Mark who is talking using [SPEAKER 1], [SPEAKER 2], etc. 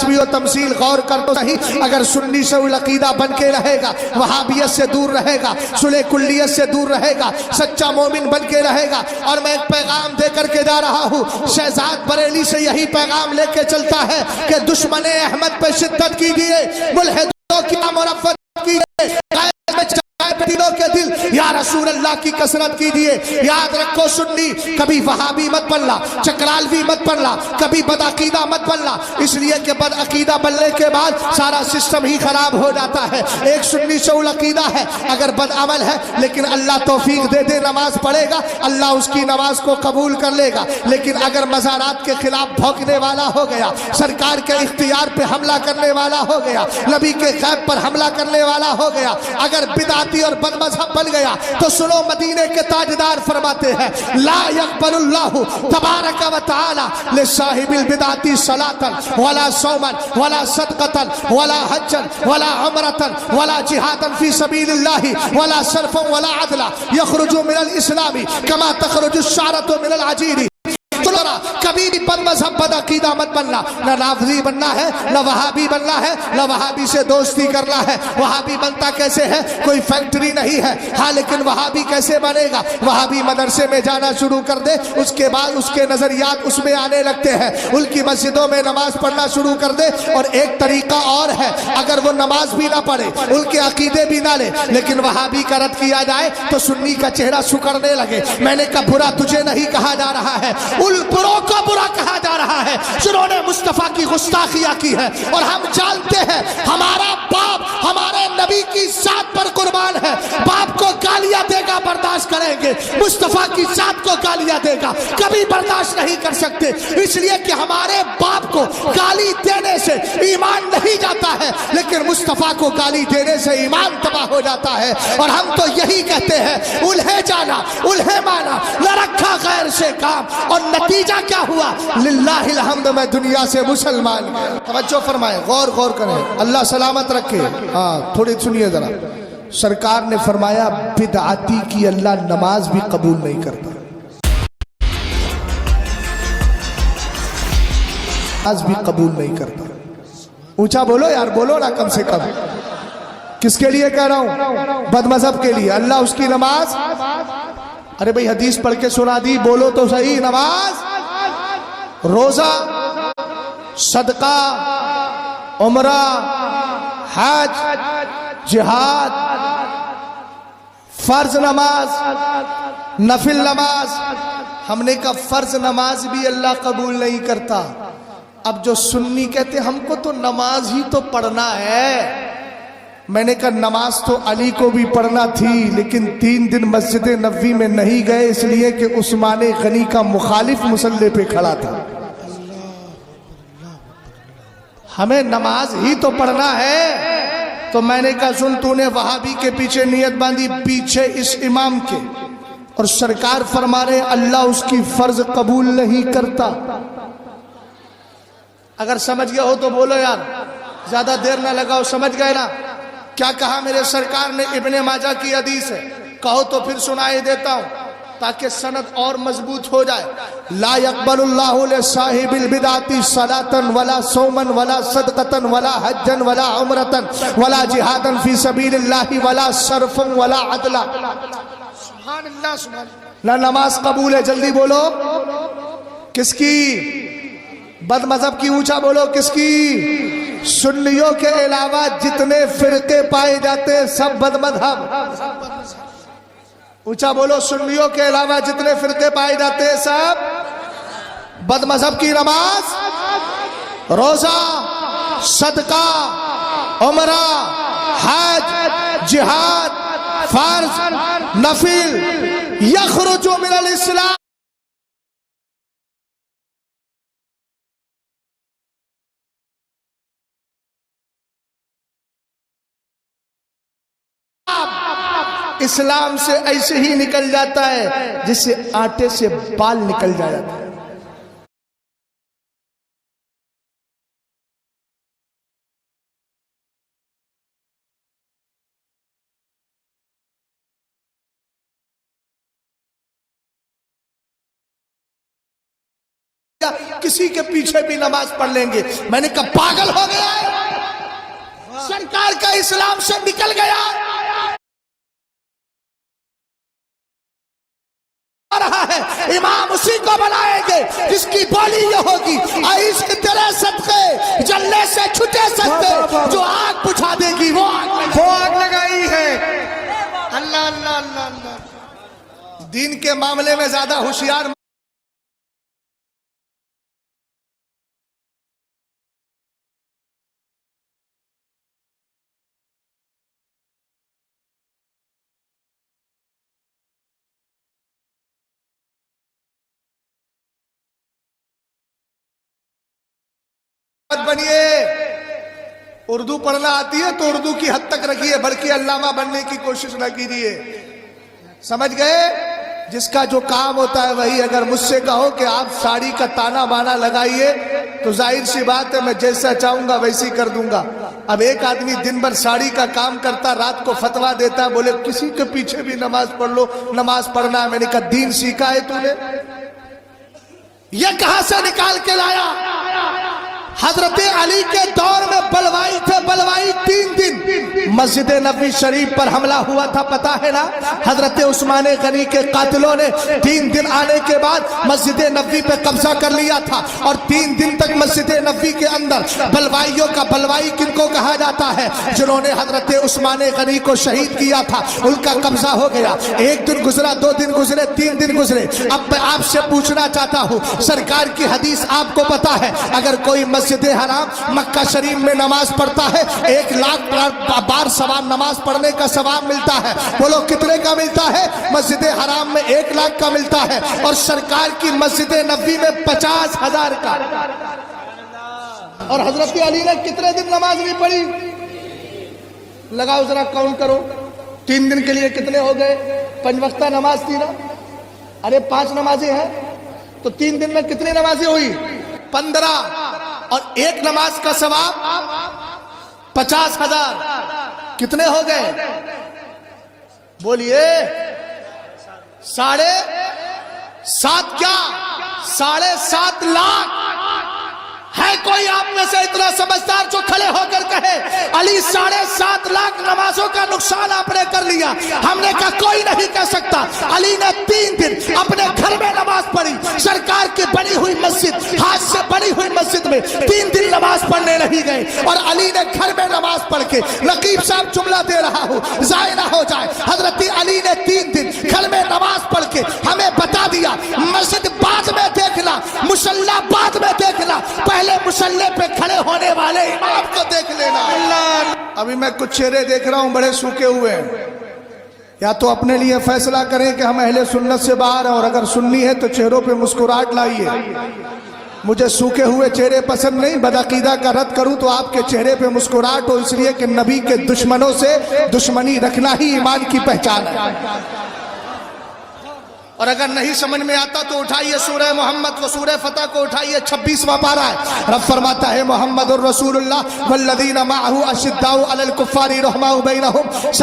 [SPEAKER 1] تشبیہ و تمثیل غور کر تو صحیح، اگر سنی سے العقیدہ بن کے رہے گا، وہابیت سے دور رہے گا، صلح کلیت سے دور رہے گا، سچا مومن بن کے رہے گا۔ اور میں ایک پیغام دے کر کے جا رہا ہوں، شہزاد بریلی سے یہی پیغام لے کے چلتا ہے کہ دشمن احمد پہ شدت کیجئے، ملحدوں کی مرفت کیجئے، دلوں کے دل یا رسول اللہ کی کثرت کیجئے۔ یاد رکھو سنی کبھی وہابی مت بننا، چکرالوی مت بننا، کبھی بدعقیدہ مت بننا، اس لیے کہ بدعقیدہ بننے کے بعد سارا سسٹم ہی خراب ہو جاتا ہے۔ ایک سنی سے العقیدہ ہے، اگر بدعمل ہے لیکن اللہ توفیق دے دے نماز پڑھے گا، اللہ اس کی نماز کو قبول کر لے گا۔ لیکن اگر مزارات کے خلاف بھونکنے والا ہو گیا، سرکار کے اختیار پہ حملہ کرنے والا ہو گیا، نبی کے غیب پر حملہ کرنے والا ہو گیا، اگر بدعتی اور بد مذہب بن گیا، تو سنو مدینے کے تاجدار فرماتے ہیں لا يقبل اللہ تبارک و تعالی لصاحب البدعۃ صلاۃ ولا صوما ولا صدقۃ ولا حجا ولا عمرۃ ولا جہادا فی سبیل اللہ ولا صرفا ولا عدلا یخرج من الاسلام کما تخرج الشعرۃ من العجین۔ کبھی بھی بد مذہب بد عقیدہ مت بننا، نہ رافضی بننا ہے، نہ وہابی بننا ہے، نہ وہابی سے دوستی کرنا ہے۔ وہابی بنتا کیسے ہے؟ کوئی فیکٹری نہیں ہے، ہاں لیکن وہابی کیسے بنے گا؟ وہابی مدرسے میں جانا شروع کر دے، اس کے بعد اس کے نظریات اس میں آنے لگتے ہیں، ان کی مسجدوں میں نماز پڑھنا شروع کر دے۔ اور ایک طریقہ اور ہے، اگر وہ نماز بھی نہ پڑھے، ان کے عقیدے بھی نہ لے، لیکن وہابی کا رد کیا جائے تو سنی کا چہرہ سکڑنے لگے۔ میں نے کہا برا تجھے نہیں کہا جا رہا ہے، ان بروں کو برا کہا جا رہا ہے جنہوں نے مصطفیٰ کی گستاخیاں کی ہے۔ اور ہم جانتے ہیں ہمارا باپ ہمارے نبی کی ذات پر قربان ہے، باپ کو گالیاں دے گا برداشت کریں گے، مصطفیٰ کی ذات کو گالیاں دے گا کبھی برداشت نہیں کر سکتے، اس لیے کہ ہمارے باپ کو گالی دینے سے ایمان نہیں جاتا ہے، لیکن مصطفیٰ کو گالی دینے سے ایمان تباہ ہو جاتا ہے۔ اور ہم تو یہی کہتے ہیں الہیں جانا الہیں مانا، نہ رکھا غیر سے کام، اور نتیجہ کیا ہوا؟ للہ الحمد میں دنیا سے مسلمان گیا۔ توجہ فرمائیں، غور کریں، اللہ سلامت رکھے۔ ہاں تھوڑی سنیے ذرا، سرکار نے فرمایا بدعتی کی اللہ نماز بھی قبول نہیں کرتا، نماز بھی قبول نہیں کرتا۔ اونچا بولو یار، بولو نا کم سے کم۔ کس کے لیے کہہ رہا ہوں؟ بد مذہب کے لیے، اللہ اس کی نماز۔ ارے بھئی حدیث پڑھ کے سنا دی، بولو تو صحیح۔ نماز، روزہ، صدقہ، عمرہ، حج، جہاد، فرض نماز، نفل نماز۔ ہم نے کہا فرض نماز بھی اللہ قبول نہیں کرتا۔ اب جو سنی کہتے ہم کو تو نماز ہی تو پڑھنا ہے۔ میں نے کہا نماز تو علی کو بھی پڑھنا تھی، لیکن 3 دن مسجد نبوی میں نہیں گئے اس لیے کہ عثمان غنی کا مخالف مصلی پہ کھڑا تھا۔ ہمیں نماز ہی تو پڑھنا ہے۔ تو میں نے کہا سن، تو نے وہابی کے پیچھے نیت باندھی، پیچھے اس امام کے، اور سرکار فرما رہے اللہ اس کی فرض قبول نہیں کرتا۔ اگر سمجھ گئے ہو تو بولو یار، زیادہ دیر نہ لگاؤ، سمجھ گئے نا؟ کیا کہا میرے سرکار نے؟ ابن ماجہ کی حدیث ہے، کہو تو پھر سنائے دیتا ہوں تاکہ سند اور مضبوط ہو جائے۔ لا يقبل اللہ لصاحب البدعۃ صلاۃ ولا صوما ولا صدقۃ ولا حجا ولا عمرۃ ولا جہادا فی سبیل اللہ ولا صرفا ولا عدلا۔ سبحان اللہ سبحان اللہ۔ نہ نماز قبول ہے، جلدی بولو، کس کی؟ بد مذہب کی۔ اونچا بولو، کس کی؟ سنیوں کے علاوہ جتنے فرقے پائے جاتے ہیں سب بد مذہب۔ اونچا بولو، سنیوں کے علاوہ جتنے فرقے پائے جاتے ہیں سب بد مذہب کی۔ نماز، روزہ، صدقہ، عمرہ، حج، جہاد، فرض، نفل، یخرج من الاسلام۔ اسلام سے ایسے ہی نکل جاتا ہے جس سے آٹے سے بال نکل جاتا ہے۔ کسی کے پیچھے بھی نماز پڑھ لیں گے. میں نے کہا پاگل ہو گیا ہے, سرکار کا اسلام سے نکل گیا رہا ہے. امام اسی کو بنائیں گے جس کی بولی یہ ہوگی عشق تیرے صدقے جلنے سے چھٹے سکتے, جو آگ بجھا دے گی وہ آگ لگائی ہے. اللہ اللہ اللہ اللہ. دین کے معاملے میں زیادہ ہوشیار بنیے. اردو پڑھنا آتی ہے تو اردو کی حد تک رکھیے, بلکہ علامہ بننے کی کوشش نہ کیجیے. سمجھ گئے؟ جس کا جو کام ہوتا ہے وہی. اگر مجھ سے کہو کہ آپ ساڑی کا تانا بانا لگائیے تو ظاہر سی بات ہے میں جیسا چاہوں گا ویسی کر دوں گا. اب ایک آدمی دن بھر ساڑی کا کام کرتا, رات کو فتویٰ دیتا, بولے کسی کے پیچھے بھی نماز پڑھ لو, نماز پڑھنا ہے. میں نے کہا دین سیکھا ہے تو نے, یہ کہاں سے نکال کے لایا؟ حضرت علی کے دور میں بلوائی تھے, بلوائی 3 دن مسجد نبوی شریف پر حملہ ہوا تھا, پتا ہے نا. حضرت عثمان غنی کے قاتلوں نے 3 دن آنے کے بعد مسجد نبوی پہ قبضہ کر لیا تھا, اور 3 دن تک مسجد نبوی کے اندر بلوائیوں کا بلوائی کن کو کہا جاتا ہے؟ جنہوں نے حضرت عثمان غنی کو شہید کیا تھا, ان کا قبضہ ہو گیا. 1 دن گزرا, 2 دن گزرے, 3 دن گزرے. اب میں آپ سے پوچھنا چاہتا ہوں, سرکار کی حدیث آپ کو پتا ہے, اگر کوئی مسجد حرام مکہ شریف میں نماز پڑھتا ہے 1,00,000 بار ثواب, نماز پڑھنے کا ثواب ملتا ہے. بولو کتنے کا ملتا ہے؟ مسجد حرام میں 1,00,000 کا ملتا ہے, اور سرکار کی مسجد نبوی میں 50,000 کا. اور حضرت علی نے کتنے دن نماز نہیں پڑھی؟ لگاؤ ذرا کاؤنٹ کرو. 3 دن کے لیے کتنے ہو گئے؟ 5 وقتہ نماز تھی نا. ارے 5 نمازیں ہیں تو 3 دن میں کتنی نمازیں ہوئی؟ 15. اور 1 نماز کا ثواب 50,000. کتنے ہو گئے؟ بولیے 7.5 کیا 7.5 لاکھ. ہے کوئی آپ میں سے اتنا سمجھدار جو کھڑے ہو کر کہے علی 7.5 لاکھ نمازوں کا نقصان آپ نے کر لیا؟ ہم نے کہا کوئی نہیں کہہ سکتا. علی نے 3 دن اپنے گھر میں نماز پڑھی, سرکار کی بنی ہوئی مسجد, ہاتھ سے بنی ہوئی مسجد میں 3 دن نماز پڑھنے نہیں گئے, اور علی نے گھر میں نماز پڑھ کے, رقیب صاحب جملہ دے رہا ہوں ضائع نہ ہو جائے, حضرت علی نے 3 دن گھر میں نماز پڑھ کے ہمیں بتا دیا مسجد بعد میں دیکھنا, مصلی بعد میں دیکھنا, پہلے مصلی پہ کھڑے ہونے والے امام کو دیکھ لینا. ابھی میں کچھ چہرے دیکھ رہا ہوں بڑے سوکھے ہوئے ہیں. یا تو اپنے لیے فیصلہ کریں کہ ہم اہل سنت سے باہر ہیں, اور اگر سنی ہے تو چہروں پہ مسکراہٹ لائیے. مجھے سوکھے ہوئے چہرے پسند نہیں. بدعقیدہ کا رد کروں تو آپ کے چہرے پہ مسکراہٹ ہو, اس لیے کہ نبی کے دشمنوں سے دشمنی رکھنا ہی ایمان کی پہچان ہے. اور اگر نہیں سمجھ میں آتا تو اٹھائیے سورہ محمد و سورہ فتح کو اٹھائیے, 26واں پارہ ہے. رب فرماتا ہے محمد الرسول اللہ والذین معہ اشداء علی الکفار رحماء بینہم.